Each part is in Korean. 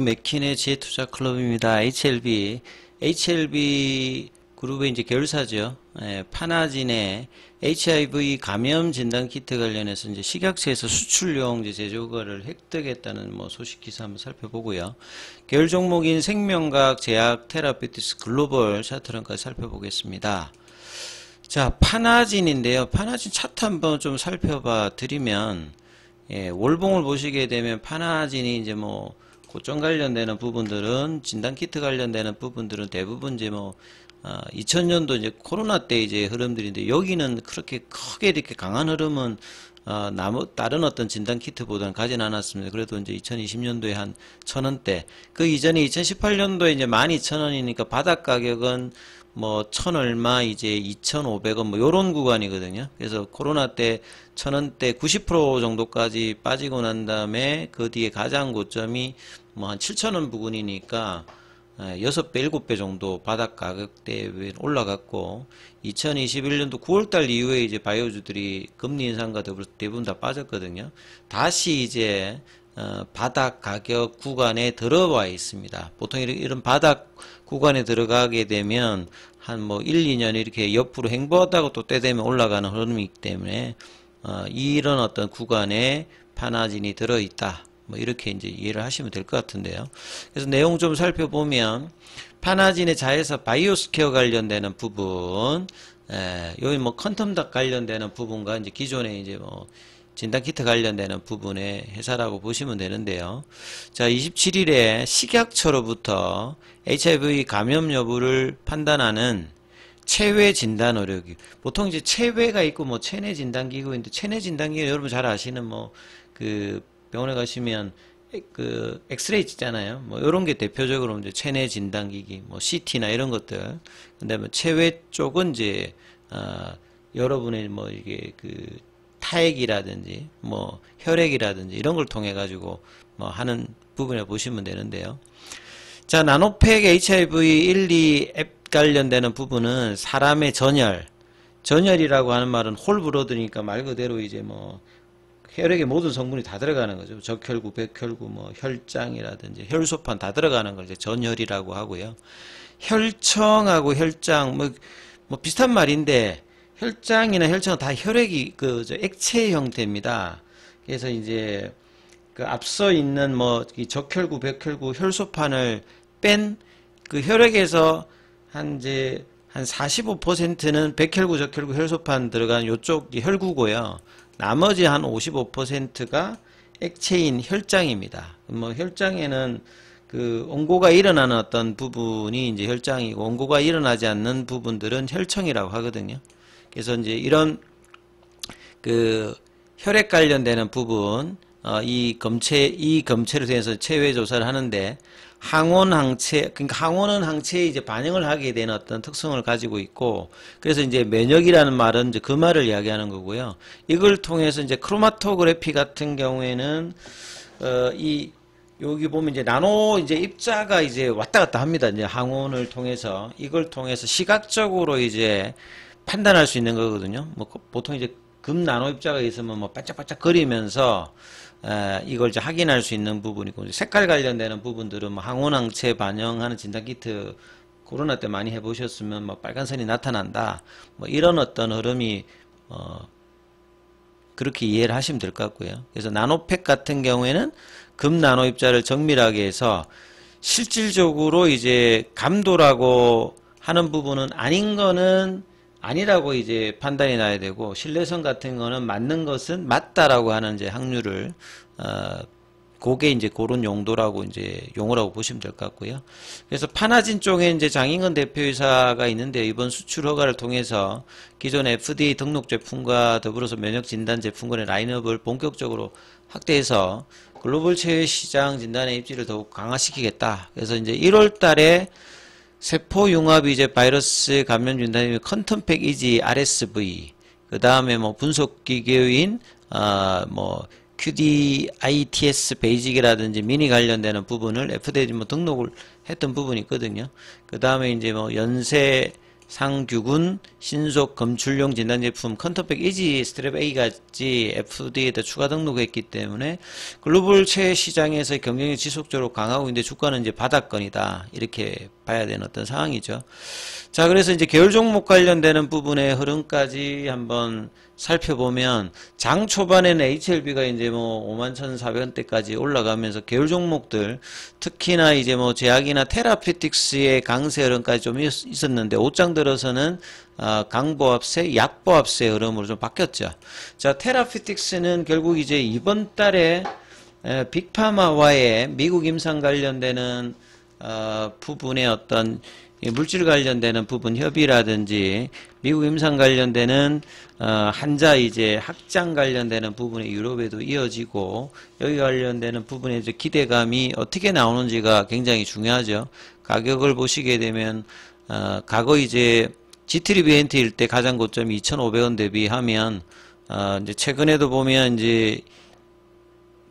맥킨의 지혜투자클럽입니다. HLB 그룹의 이제 계열사죠. 파나진의 HIV 감염 진단 키트 관련해서 이제 식약처에서 수출용 이제 제조거를 획득했다는 소식 기사 한번 살펴보고요. 계열 종목인 생명과학 제약 테라피티스 글로벌 차트론까지 살펴보겠습니다. 자, 파나진인데요. 파나진 차트 한번 좀 살펴봐 드리면, 월봉을 보시게 되면 파나진이 이제 고점 관련되는 부분들은, 진단키트 관련되는 부분들은 대부분 이제 2000년도 이제 코로나 때 이제 흐름들인데, 여기는 그렇게 크게 이렇게 강한 흐름은 다른 어떤 진단키트보다는 가진 않았습니다. 그래도 이제 2020년도에 한 1000원대, 그 이전에 2018년도에 이제 12,000원이니까 바닥 가격은 1000 얼마, 이제 2,500원, 요런 구간이거든요. 그래서 코로나 때 1000원대 90% 정도까지 빠지고 난 다음에 그 뒤에 가장 고점이 한 7,000원 부근이니까 6배, 7배 정도 바닥 가격대에 올라갔고, 2021년도 9월달 이후에 이제 바이오주들이 금리 인상과 더불어서 대부분 다 빠졌거든요. 다시 이제 바닥 가격 구간에 들어와 있습니다. 보통 이런 바닥 구간에 들어가게 되면 한 1, 2년 이렇게 옆으로 횡보하다가 또 때 되면 올라가는 흐름이기 때문에 이런 어떤 구간에 파나진이 들어있다. 이렇게 이제 이해를 하시면 될 것 같은데요. 그래서 내용 좀 살펴보면, 파나진의 자회사 바이오스퀘어 관련되는 부분, 여기 컨텀닥 관련되는 부분과 이제 기존에 이제 진단키트 관련되는 부분의 회사라고 보시면 되는데요. 자, 27일에 식약처로부터 HIV 감염 여부를 판단하는 체외 진단 의료기, 보통 이제 체외가 있고 체내 진단기구인데, 체내 진단기구 여러분 잘 아시는 그 병원에 가시면 그 엑스레이 있잖아요. 이런 게 대표적으로 이제 체내 진단기기, CT나 이런 것들. 근데 체외 쪽은 이제 여러분의 이게 그 타액이라든지 혈액이라든지 이런 걸 통해 가지고 하는 부분에 보시면 되는데요. 자, 나노팩 HIV 1, 2 앱 관련되는 부분은 사람의 전열이라고 하는 말은 홀브로드니까 말 그대로 이제 혈액의 모든 성분이 다 들어가는 거죠. 적혈구, 백혈구, 혈장이라든지 혈소판 다 들어가는 걸 이제 전혈이라고 하고요. 혈청하고 혈장 비슷한 말인데, 혈장이나 혈청은 다 혈액이 액체 형태입니다. 그래서 이제 그 앞서 있는 이 적혈구, 백혈구, 혈소판을 뺀 그 혈액에서 한 45%는 백혈구, 적혈구, 혈소판 들어가는 요쪽 혈구고요. 나머지 한 55%가 액체인 혈장입니다. 혈장에는 그 온고가 일어나는 어떤 부분이 이제 혈장이고, 온고가 일어나지 않는 부분들은 혈청이라고 하거든요. 그래서 이제 이런 그 혈액 관련되는 부분, 이 검체를 통해서 체외 조사를 하는데, 그러니까 항원은 항체에 이제 반응을 하게 되는 어떤 특성을 가지고 있고, 그래서 이제 면역이라는 말은 이제 그 말을 이야기하는 거고요. 이걸 통해서 이제 크로마토그래피 같은 경우에는 여기 보면 이제 나노 이제 입자가 이제 왔다 갔다 합니다. 이제 항원을 통해서, 이걸 통해서 시각적으로 이제 판단할 수 있는 거거든요. 보통 이제 금 나노 입자가 있으면 반짝반짝 거리면서 이걸 이제 확인할 수 있는 부분이고, 색깔 관련되는 부분들은 항원항체 반영하는 진단키트 코로나 때 많이 해보셨으면 빨간선이 나타난다. 이런 어떤 흐름이 그렇게 이해를 하시면 될 것 같고요. 그래서 나노팩 같은 경우에는 금 나노 입자를 정밀하게 해서 실질적으로 이제 감도라고 하는 부분은 아닌 거는 아니라고 이제 판단이 나야 되고, 신뢰성 같은 거는 맞는 것은 맞다라고 하는 이제 확률을 그게 이제 그런 용도라고 이제 용어라고 보시면 될 것 같고요. 그래서 파나진 쪽에 이제 장인근 대표이사가 있는데, 이번 수출 허가를 통해서 기존 FDA 등록 제품과 더불어서 면역 진단 제품군의 라인업을 본격적으로 확대해서 글로벌 체외 시장 진단의 입지를 더욱 강화시키겠다. 그래서 이제 1월 달에 세포융합 이제 바이러스 감염 진단이 컨텀팩 이지 RSV, 그 다음에 분석 기계인 QDITS 베이직이라든지 미니 관련되는 부분을 FDA 등록을 했던 부분이 있거든요. 그 다음에 이제 연세 상규군 신속 검출용 진단 제품 컨터팩 이지 스트랩 A까지 FDA에다 추가 등록했기 때문에 글로벌 최시장에서 경쟁이 지속적으로 강하고 있는데 주가는 이제 바닥권이다. 이렇게 봐야 되는 어떤 상황이죠. 자, 그래서 이제 계열 종목 관련되는 부분의 흐름까지 한번 살펴보면 장 초반에는 HLB가 이제 뭐 51,400원대까지 올라가면서 계열 종목들 특히나 이제 뭐 제약이나 테라피틱스의 강세 흐름까지 좀 있었는데 옷장 들어서는 강보합세, 약보합세 흐름으로 좀 바뀌었죠. 자, 테라피틱스는 결국 이제 이번 달에 빅파마와의 미국 임상 관련되는 부분의 어떤 물질 관련되는 부분 협의라든지 미국 임상 관련되는 한자 이제 확장 관련되는 부분이 유럽에도 이어지고 여기 관련되는 부분에 이제 기대감이 어떻게 나오는지가 굉장히 중요하죠. 가격을 보시게 되면 과거 이제 G3BNT일 때 가장 고점이 2,500원 대비하면 이제 최근에도 보면 이제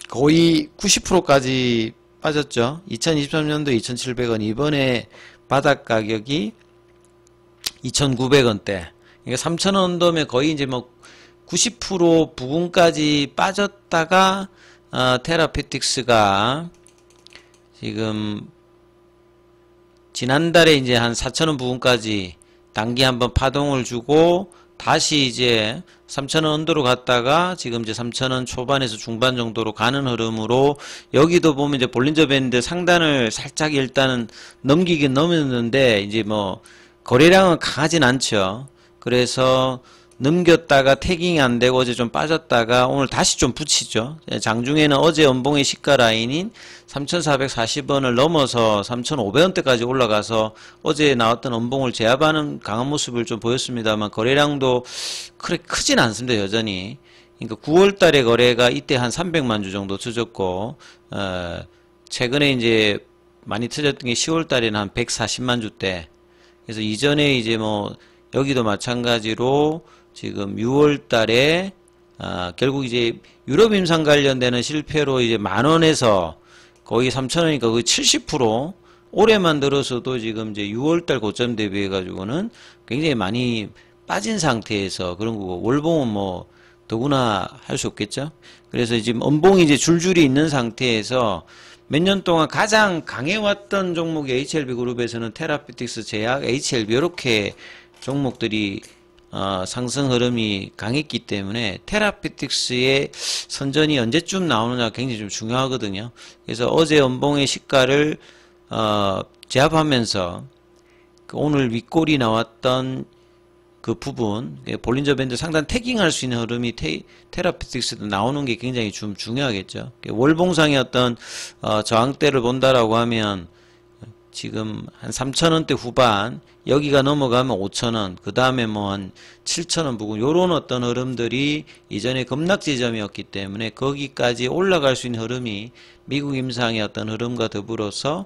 거의 90%까지 빠졌죠. 2023년도 2,700원, 이번에 바닥 가격이 2,900원대. 그러니까 3,000원 언더에 거의 이제 뭐 90% 부근까지 빠졌다가 테라피틱스가 지금 지난달에 이제 한 4,000원 부근까지 단기 한번 파동을 주고 다시 이제 3,000원 언더로 갔다가 지금 이제 3,000원 초반에서 중반 정도로 가는 흐름으로 여기도 보면 이제 볼린저 밴드 상단을 살짝 일단은 넘기긴 넘었는데 이제 뭐 거래량은 강하진 않죠. 그래서 넘겼다가 태깅이 안 되고 어제 좀 빠졌다가 오늘 다시 좀 붙이죠. 장중에는 어제 연봉의 시가 라인인 3,440원을 넘어서 3,500원대까지 올라가서 어제 나왔던 연봉을 제압하는 강한 모습을 좀 보였습니다만 거래량도 그렇게 크진 않습니다. 여전히. 그러니까 9월 달에 거래가 이때 한 300만 주 정도 터졌고 최근에 이제 많이 터졌던 게 10월 달에는 한 140만 주대. 그래서 이전에 이제 뭐 여기도 마찬가지로 지금 6월 달에 결국 이제 유럽 임상 관련되는 실패로 이제 10,000원에서 거의 3,000원이니까 거의 70% 올해만 들어서도 지금 이제 6월 달 고점 대비해 가지고는 굉장히 많이 빠진 상태에서 그런 거고 월봉은 뭐 더구나 할 수 없겠죠. 그래서 지금 연봉이 이제 줄줄이 있는 상태에서 몇 년 동안 가장 강해왔던 종목이 HLB 그룹에서는 테라피틱스, 제약, HLB 이렇게 종목들이 상승 흐름이 강했기 때문에 테라피틱스의 선전이 언제쯤 나오느냐가 굉장히 좀 중요하거든요. 그래서 어제 연봉의 시가를 제압하면서 오늘 윗골이 나왔던 그 부분 볼린저 밴드 상단 태깅할 수 있는 흐름이 테라피틱스도 나오는 게 굉장히 좀 중요하겠죠. 월봉상의 어떤 저항대를 본다라고 하면 지금 한 3,000원대 후반 여기가 넘어가면 5,000원 그 다음에 뭐 한 7,000원 부근 요런 어떤 흐름들이 이전에 급락 지점이었기 때문에 거기까지 올라갈 수 있는 흐름이 미국 임상의 어떤 흐름과 더불어서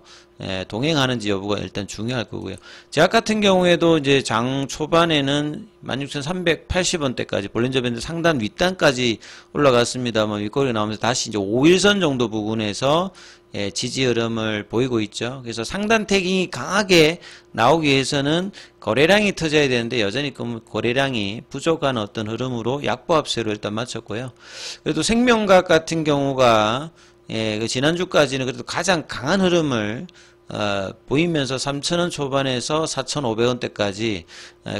동행하는지 여부가 일단 중요할 거고요. 제약 같은 경우에도 이제 장 초반에는 16,380원대까지 볼린저 밴드 상단 윗단까지 올라갔습니다만 윗꼬리 나오면서 다시 이제 5일선 정도 부근에서 지지 흐름을 보이고 있죠. 그래서 상단 태깅이 강하게 나오기 위해서는 거래량이 터져야 되는데 여전히 거래량이 부족한 어떤 흐름으로 약보합세로 일단 마쳤고요. 그래도 생명과학 같은 경우가 그 지난주까지는 그래도 가장 강한 흐름을 보이면서 3,000원 초반에서 4,500원대까지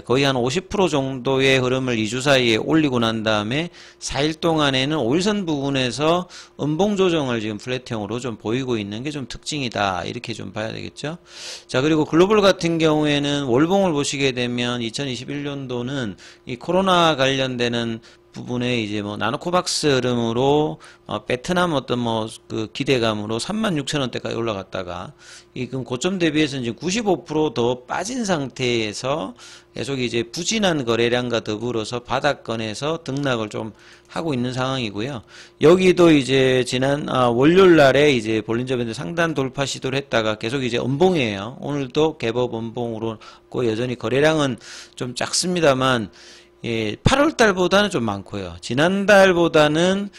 거의 한 50% 정도의 흐름을 2주 사이에 올리고 난 다음에 4일 동안에는 5일선 부분에서 음봉 조정을 지금 플랫형으로 좀 보이고 있는 게 좀 특징이다. 이렇게 좀 봐야 되겠죠. 자, 그리고 글로벌 같은 경우에는 월봉을 보시게 되면 2021년도는 이 코로나 관련되는 부분에 이제 뭐 나노코박스 흐름으로 베트남 어떤 뭐 그 기대감으로 36,000원대까지 올라갔다가 지금 고점 대비해서 이제 95% 빠진 상태에서 계속 이제 부진한 거래량과 더불어서 바닥권에서 등락을 좀 하고 있는 상황이고요. 여기도 이제 지난 월요일 날에 이제 볼린저 밴드 상단 돌파 시도를 했다가 계속 이제 음봉이에요. 오늘도 개법 음봉으로 여전히 거래량은 좀 작습니다만 8월 달보다는 좀 많고요. 지난달보다는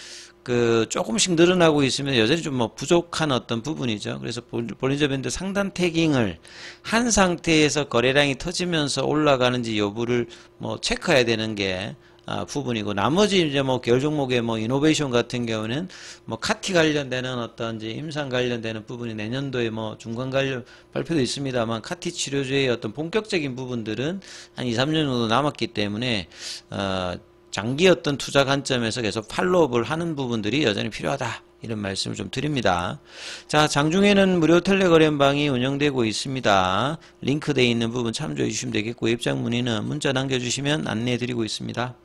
조금씩 늘어나고 있으면 여전히 좀 뭐 부족한 어떤 부분이죠. 그래서 볼린저 밴드 상단 태깅을 한 상태에서 거래량이 터지면서 올라가는지 여부를 뭐 체크해야 되는 게 부분이고, 나머지 이제 뭐 계열 종목의 뭐 이노베이션 같은 경우는 뭐 카티 관련되는 어떤 이제 임상 관련되는 부분이 내년도에 뭐 중간 관련 발표도 있습니다만, 카티 치료제의 어떤 본격적인 부분들은 한 2, 3년 정도 남았기 때문에 장기 어떤 투자 관점에서 계속 팔로우업을 하는 부분들이 여전히 필요하다, 이런 말씀을 좀 드립니다. 자, 장중에는 무료 텔레거래방이 운영되고 있습니다. 링크되어 있는 부분 참조해 주시면 되겠고, 입장 문의는 문자 남겨주시면 안내해 드리고 있습니다.